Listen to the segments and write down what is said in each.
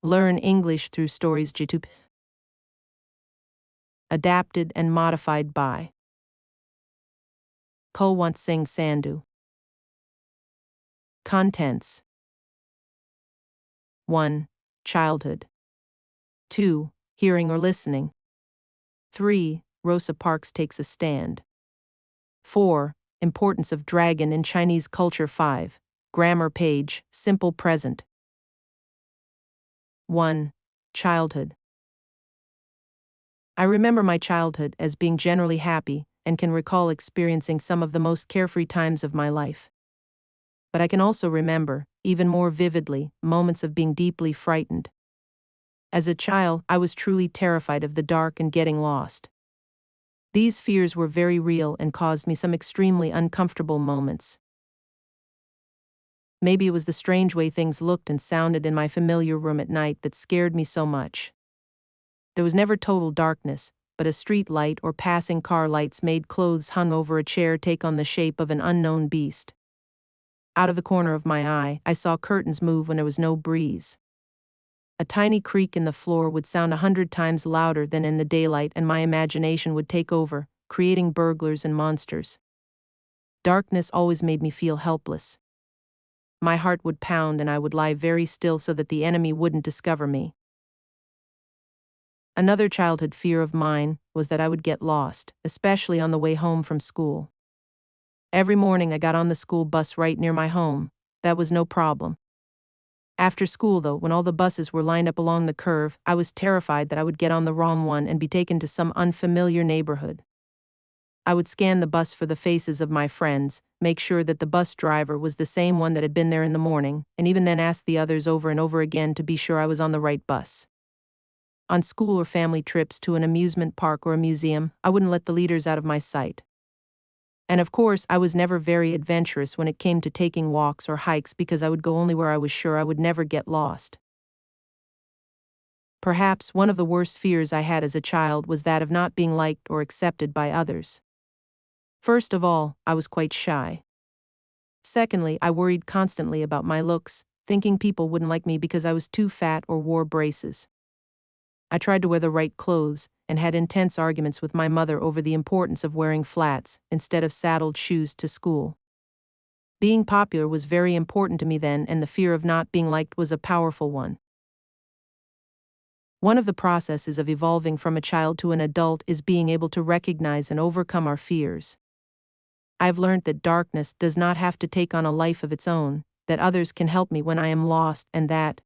Learn English through stories YouTube. Adapted and modified by Kulwant Singh Sandhu. Contents: 1. Childhood. 2. Hearing or listening. 3. Rosa Parks takes a stand. 4. Importance of dragon in Chinese culture. 5. Grammar page, simple present. 1. Childhood. I remember my childhood as being generally happy and can recall experiencing some of the most carefree times of my life. But I can also remember, even more vividly, moments of being deeply frightened. As a child, I was truly terrified of the dark and getting lost. These fears were very real and caused me some extremely uncomfortable moments. Maybe it was the strange way things looked and sounded in my familiar room at night that scared me so much. There was never total darkness, but a street light or passing car lights made clothes hung over a chair take on the shape of an unknown beast. Out of the corner of my eye, I saw curtains move when there was no breeze. A tiny creak in the floor would sound 100 times louder than in the daylight, and my imagination would take over, creating burglars and monsters. Darkness always made me feel helpless. My heart would pound and I would lie very still so that the enemy wouldn't discover me. Another childhood fear of mine was that I would get lost, especially on the way home from school. Every morning I got on the school bus right near my home. That was no problem. After school, though, when all the buses were lined up along the curve, I was terrified that I would get on the wrong one and be taken to some unfamiliar neighborhood. I would scan the bus for the faces of my friends, make sure that the bus driver was the same one that had been there in the morning, and even then ask the others over and over again to be sure I was on the right bus. On school or family trips to an amusement park or a museum, I wouldn't let the leaders out of my sight. And of course, I was never very adventurous when it came to taking walks or hikes because I would go only where I was sure I would never get lost. Perhaps one of the worst fears I had as a child was that of not being liked or accepted by others. First of all, I was quite shy. Secondly, I worried constantly about my looks, thinking people wouldn't like me because I was too fat or wore braces. I tried to wear the right clothes, and had intense arguments with my mother over the importance of wearing flats instead of saddled shoes to school. Being popular was very important to me then, and the fear of not being liked was a powerful one. One of the processes of evolving from a child to an adult is being able to recognize and overcome our fears. I've learned that darkness does not have to take on a life of its own, that others can help me when I am lost, and that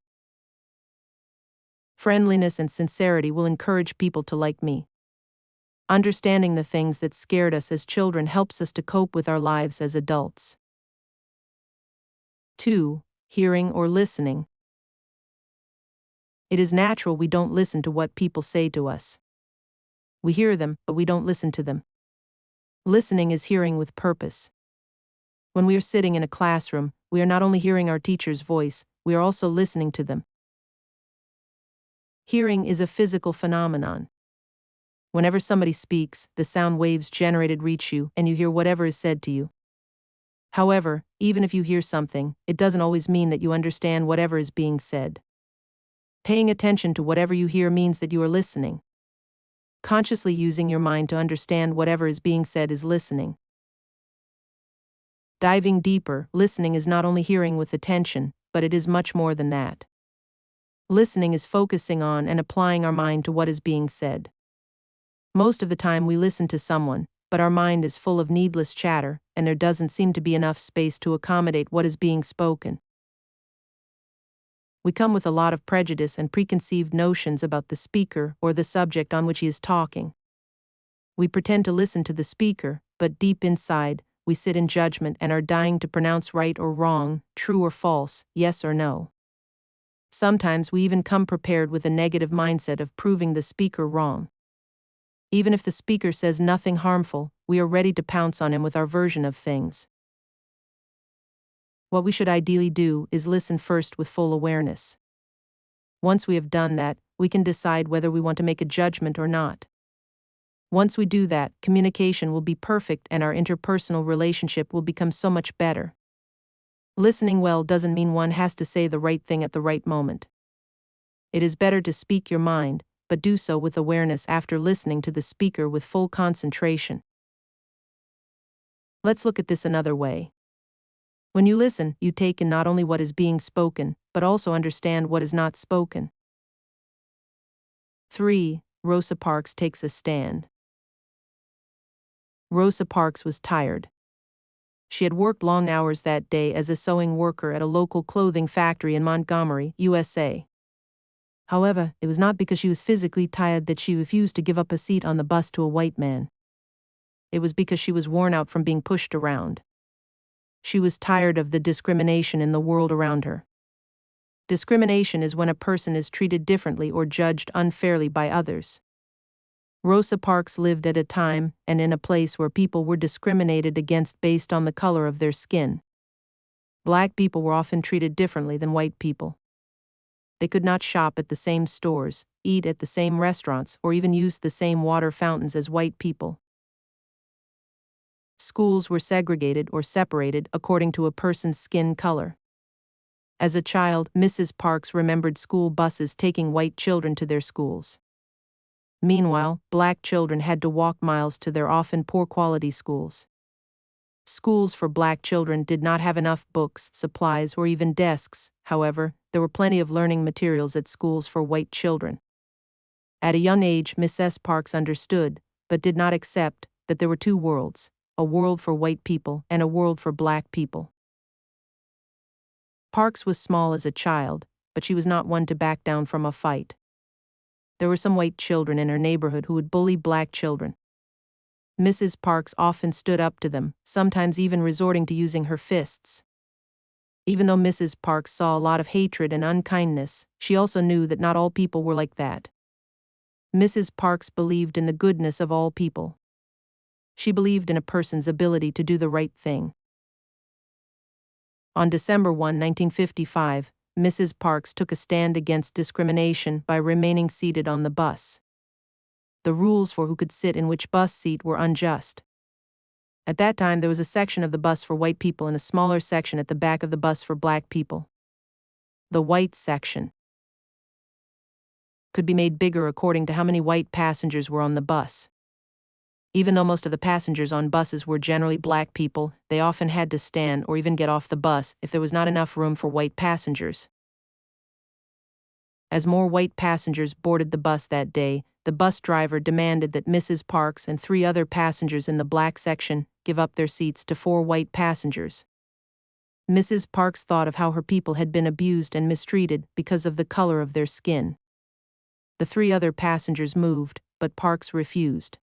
friendliness and sincerity will encourage people to like me. Understanding the things that scared us as children helps us to cope with our lives as adults. 2. Hearing or listening. It is natural we don't listen to what people say to us. We hear them, but we don't listen to them. Listening is hearing with purpose. When we are sitting in a classroom, we are not only hearing our teacher's voice, we are also listening to them. Hearing is a physical phenomenon. Whenever somebody speaks, the sound waves generated reach you, and you hear whatever is said to you. However, even if you hear something, it doesn't always mean that you understand whatever is being said. Paying attention to whatever you hear means that you are listening. Consciously using your mind to understand whatever is being said is listening. Diving deeper, listening is not only hearing with attention, but it is much more than that. Listening is focusing on and applying our mind to what is being said. Most of the time we listen to someone, but our mind is full of needless chatter, and there doesn't seem to be enough space to accommodate what is being spoken. We come with a lot of prejudice and preconceived notions about the speaker or the subject on which he is talking. We pretend to listen to the speaker, but deep inside, we sit in judgment and are dying to pronounce right or wrong, true or false, yes or no. Sometimes we even come prepared with a negative mindset of proving the speaker wrong. Even if the speaker says nothing harmful, we are ready to pounce on him with our version of things. What we should ideally do is listen first with full awareness. Once we have done that, we can decide whether we want to make a judgment or not. Once we do that, communication will be perfect and our interpersonal relationship will become so much better. Listening well doesn't mean one has to say the right thing at the right moment. It is better to speak your mind, but do so with awareness after listening to the speaker with full concentration. Let's look at this another way. When you listen, you take in not only what is being spoken, but also understand what is not spoken. 3. Rosa Parks takes a stand. Rosa Parks was tired. She had worked long hours that day as a sewing worker at a local clothing factory in Montgomery, USA. However, it was not because she was physically tired that she refused to give up a seat on the bus to a white man. It was because she was worn out from being pushed around. She was tired of the discrimination in the world around her. Discrimination is when a person is treated differently or judged unfairly by others. Rosa Parks lived at a time and in a place where people were discriminated against based on the color of their skin. Black people were often treated differently than white people. They could not shop at the same stores, eat at the same restaurants, or even use the same water fountains as white people. Schools were segregated or separated according to a person's skin color. As a child, Mrs. Parks remembered school buses taking white children to their schools. Meanwhile, black children had to walk miles to their often poor-quality schools. Schools for black children did not have enough books, supplies, or even desks. However, there were plenty of learning materials at schools for white children. At a young age, Mrs. Parks understood, but did not accept, that there were two worlds, a world for white people and a world for black people. Parks was small as a child, but she was not one to back down from a fight. There were some white children in her neighborhood who would bully black children. Mrs. Parks often stood up to them, sometimes even resorting to using her fists. Even though Mrs. Parks saw a lot of hatred and unkindness, she also knew that not all people were like that. Mrs. Parks believed in the goodness of all people. She believed in a person's ability to do the right thing. On December 1, 1955, Mrs. Parks took a stand against discrimination by remaining seated on the bus. The rules for who could sit in which bus seat were unjust. At that time, there was a section of the bus for white people and a smaller section at the back of the bus for black people. The white section could be made bigger according to how many white passengers were on the bus. Even though most of the passengers on buses were generally black people, they often had to stand or even get off the bus if there was not enough room for white passengers. As more white passengers boarded the bus that day, the bus driver demanded that Mrs. Parks and 3 other passengers in the black section give up their seats to 4 white passengers. Mrs. Parks thought of how her people had been abused and mistreated because of the color of their skin. The 3 other passengers moved, but Parks refused.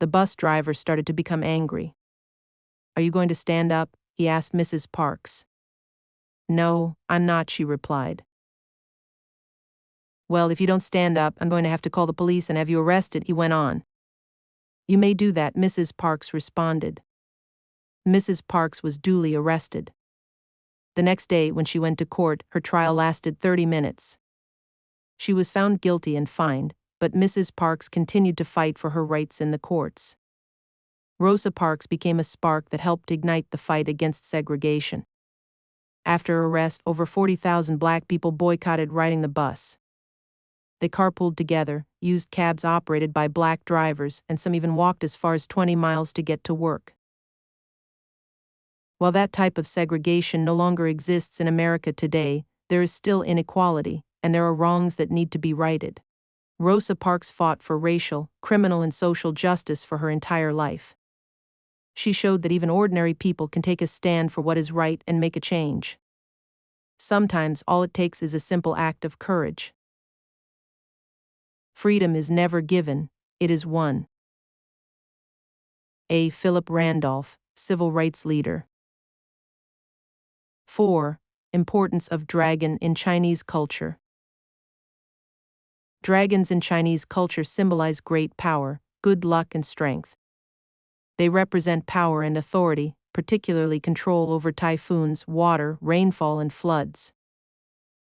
The bus driver started to become angry. "Are you going to stand up?" he asked Mrs. Parks. "No, I'm not," she replied. "Well, if you don't stand up, I'm going to have to call the police and have you arrested," he went on. "You may do that," Mrs. Parks responded. Mrs. Parks was duly arrested. The next day, when she went to court, her trial lasted 30 minutes. She was found guilty and fined, but Mrs. Parks continued to fight for her rights in the courts. Rosa Parks became a spark that helped ignite the fight against segregation. After her arrest, over 40,000 black people boycotted riding the bus. They carpooled together, used cabs operated by black drivers, and some even walked as far as 20 miles to get to work. While that type of segregation no longer exists in America today, there is still inequality, and there are wrongs that need to be righted. Rosa Parks fought for racial, criminal, and social justice for her entire life. She showed that even ordinary people can take a stand for what is right and make a change. Sometimes all it takes is a simple act of courage. Freedom is never given, it is won. A. Philip Randolph, civil rights leader. 4. Importance of dragon in Chinese culture. Dragons in Chinese culture symbolize great power, good luck, and strength. They represent power and authority, particularly control over typhoons, water, rainfall, and floods.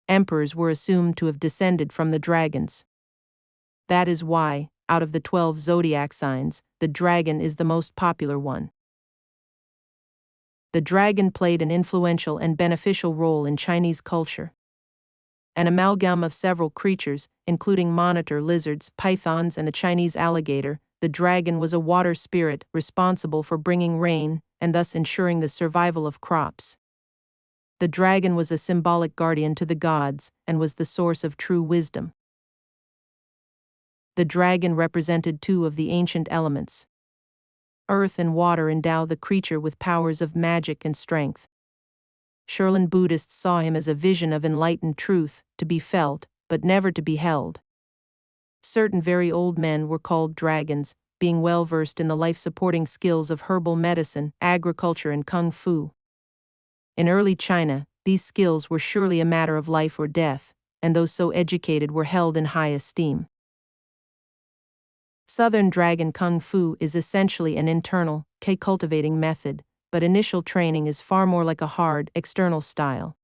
Emperors were assumed to have descended from the dragons. That is why, out of the 12 zodiac signs, the dragon is the most popular one. The dragon played an influential and beneficial role in Chinese culture. An amalgam of several creatures, including monitor lizards, pythons, and the Chinese alligator, the dragon was a water spirit responsible for bringing rain and thus ensuring the survival of crops. The dragon was a symbolic guardian to the gods and was the source of true wisdom. The dragon represented two of the ancient elements. Earth and water endow the creature with powers of magic and strength. Shaolin Buddhists saw him as a vision of enlightened truth, to be felt, but never to be held. Certain very old men were called dragons, being well versed in the life-supporting skills of herbal medicine, agriculture, and kung fu. In early China, these skills were surely a matter of life or death, and those so educated were held in high esteem. Southern Dragon Kung Fu is essentially an internal, cultivating method, but initial training is far more like a hard, external style.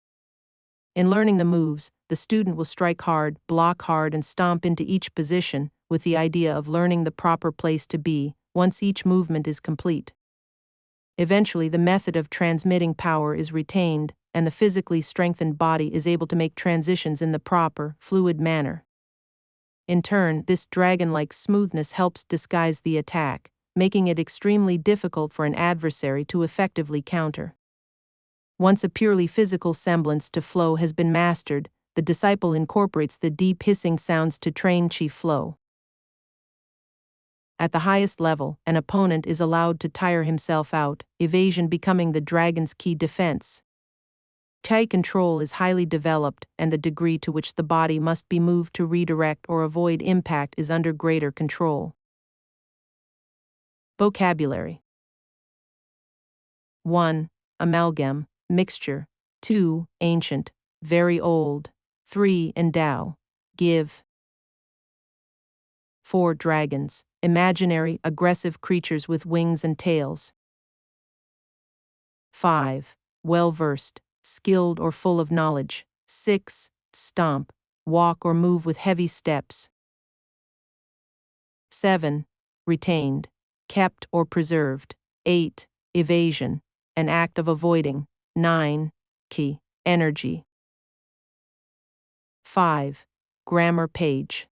In learning the moves, the student will strike hard, block hard, and stomp into each position, with the idea of learning the proper place to be, once each movement is complete. Eventually, the method of transmitting power is retained, and the physically strengthened body is able to make transitions in the proper, fluid manner. In turn, this dragon-like smoothness helps disguise the attack, making it extremely difficult for an adversary to effectively counter. Once a purely physical semblance to flow has been mastered, the disciple incorporates the deep hissing sounds to train chi flow. At the highest level, an opponent is allowed to tire himself out, evasion becoming the dragon's key defense. Chi control is highly developed, and the degree to which the body must be moved to redirect or avoid impact is under greater control. Vocabulary: 1. Amalgam, mixture. 2. Ancient, very old. 3. Endow, give. 4. Dragons, imaginary, aggressive creatures with wings and tails. 5. Well-versed, skilled or full of knowledge. 6. Stomp, walk or move with heavy steps. 7. Retained, kept or preserved. 8. Evasion, an act of avoiding. 9. Ki, energy. 5. Grammar page.